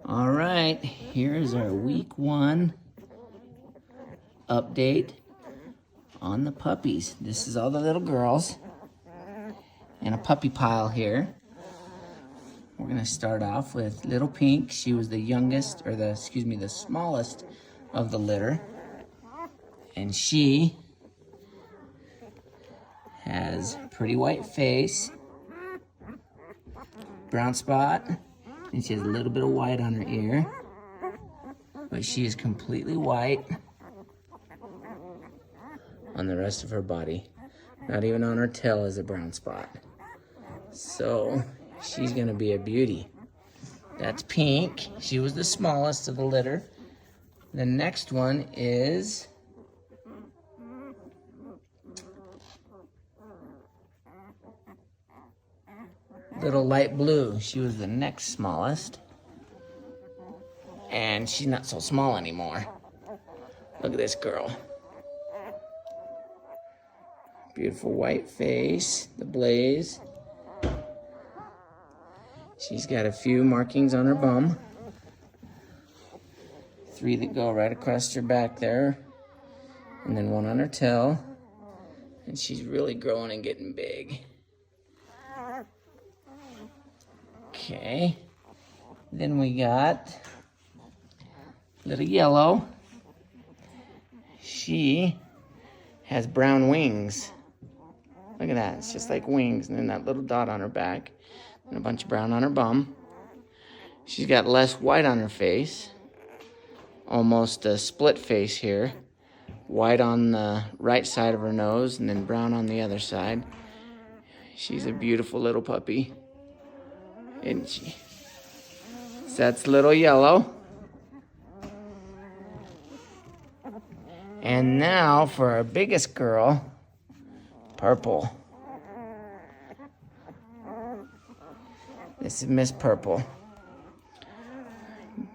All right, here's our week 1 update on the puppies. This is all the little girls and a puppy pile here. We're gonna start off with Little Pink. She was the youngest, or the smallest of the litter. And she has a pretty white face, brown spot, and she has a little bit of white on her ear. But she is completely white on the rest of her body. Not even on her tail is a brown spot. So she's gonna be a beauty. That's Pink. She was the smallest of the litter. The next one is Little Light Blue. She was the next smallest. And she's not so small anymore. Look at this girl. Beautiful white face, the blaze. She's got a few markings on her bum. 3 that go right across her back there. And then 1 on her tail. And she's really growing and getting big. Okay. Then we got Little Yellow. She has brown wings. Look at that, it's just like wings, and then that little dot on her back, and a bunch of brown on her bum. She's got less white on her face, almost a split face here. White on the right side of her nose, and then brown on the other side. She's a beautiful little puppy, isn't she? So that's Little Yellow. And now for our biggest girl, Purple. This is Miss Purple.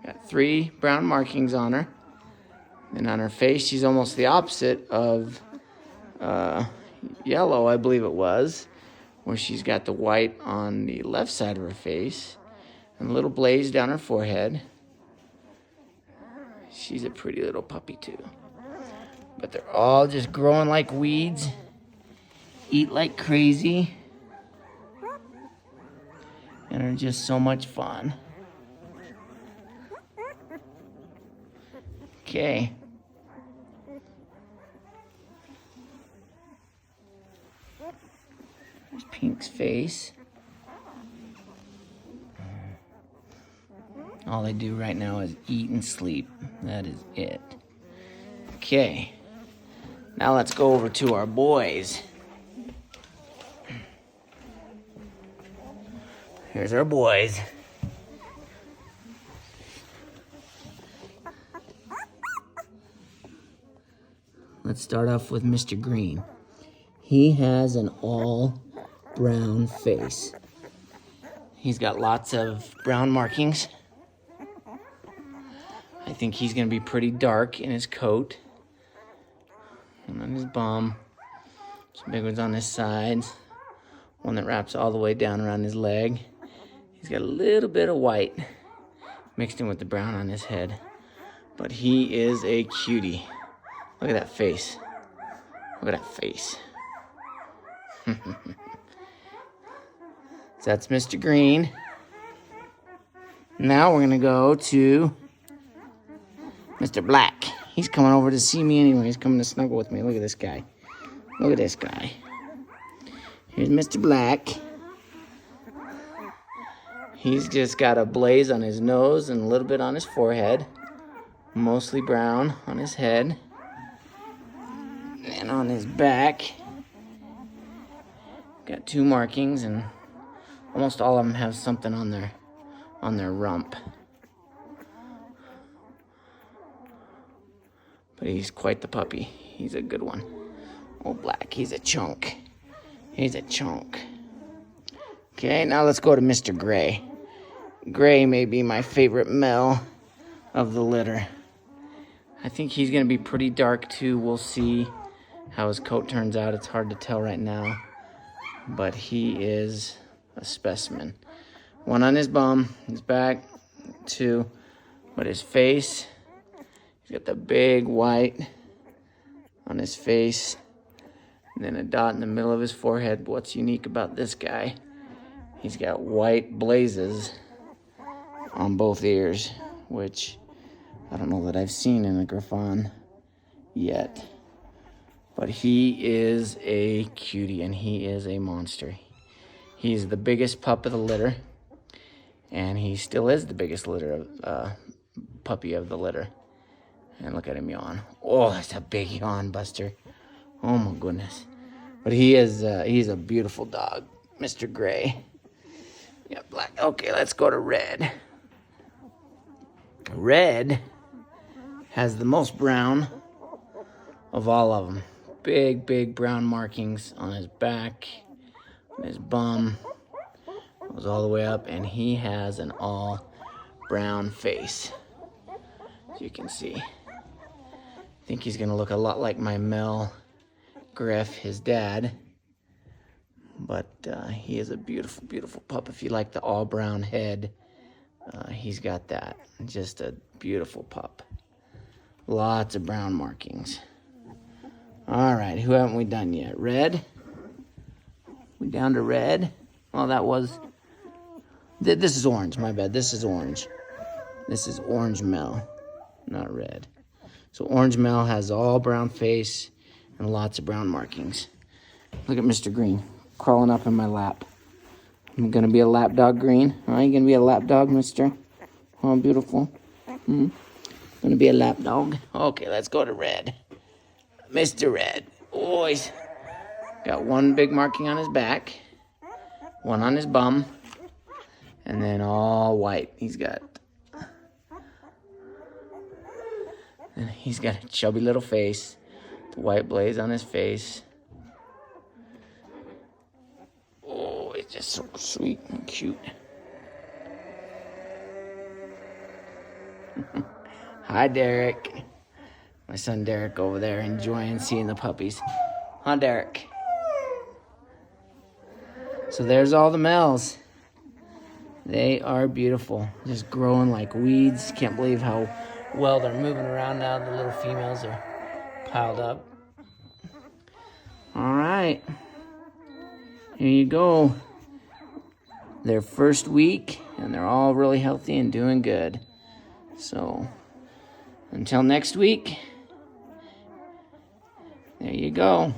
Got 3 brown markings on her. And on her face, she's almost the opposite of Yellow, I believe it was, where she's got the white on the left side of her face and a little blaze down her forehead. She's a pretty little puppy too. But they're all just growing like weeds, eat like crazy, and are just so much fun. Okay. There's Pink's face. All they do right now is eat and sleep. That is it. Okay. Now let's go over to our boys. Here's our boys. Let's start off with Mr. Green. He has an all brown face. He's got lots of brown markings. I think he's gonna be pretty dark in his coat. And on his bum. Some big ones on his sides. One that wraps all the way down around his leg. He's got a little bit of white mixed in with the brown on his head. But he is a cutie. Look at that face. Look at that face. So that's Mr. Green. Now we're gonna go to Mr. Black. He's coming over to see me anyway. He's coming to snuggle with me. Look at this guy. Look at this guy. Here's Mr. Black. He's just got a blaze on his nose and a little bit on his forehead. Mostly brown on his head. And on his back, got 2 markings, and almost all of them have something on their rump. But he's quite the puppy. He's a good one. Oh, Black, he's a chunk. He's a chunk. Okay, now let's go to Mr. Gray. Gray may be my favorite male of the litter. I think he's gonna be pretty dark too. We'll see how his coat turns out. It's hard to tell right now, but he is a specimen. 1 on his bum, his back, 2 But his face, he's got the big white on his face, and then a dot in the middle of his forehead. But what's unique about this guy, he's got white blazes on both ears, which I don't know that I've seen in a Griffon yet. But he is a cutie, and he is a monster. He's the biggest pup of the litter, and he still is the biggest puppy of the litter. And look at him yawn. Oh, that's a big yawn, Buster. Oh my goodness. But he's a beautiful dog, Mr. Gray. Yeah, black. Okay, let's go to Red. Red has the most brown of all of them. Big, big brown markings on his back, on his bum. Goes all the way up, and he has an all brown face, as you can see. I think he's gonna look a lot like my male Gryff, his dad. But he is a beautiful, beautiful pup. If you like the all brown head, he's got that. Just a beautiful pup. Lots of brown markings. All right, who haven't we done yet? Red. We down to Red. Well, that was... This is orange, my bad. This is orange. This is orange Mel, not Red. So orange Mel has all brown face and lots of brown markings. Look at Mr. Green crawling up in my lap. I'm gonna be a lap dog, Green. Are you gonna be a lap dog, mister? Oh, beautiful. Gonna be a lap dog. Okay, let's go to Red. Mr. Red. Oh, he's got one big marking on his back, one on his bum, and then all white. He's got a chubby little face, the white blaze on his face. Oh, it's just so sweet and cute. Hi, Derek. My son Derek over there enjoying seeing the puppies. Huh, Derek? So there's all the males. They are beautiful. Just growing like weeds. Can't believe how well they're moving around now. The little females are piled up. All right. Here you go. Their first week, and they're all really healthy and doing good. So, until next week, there you go.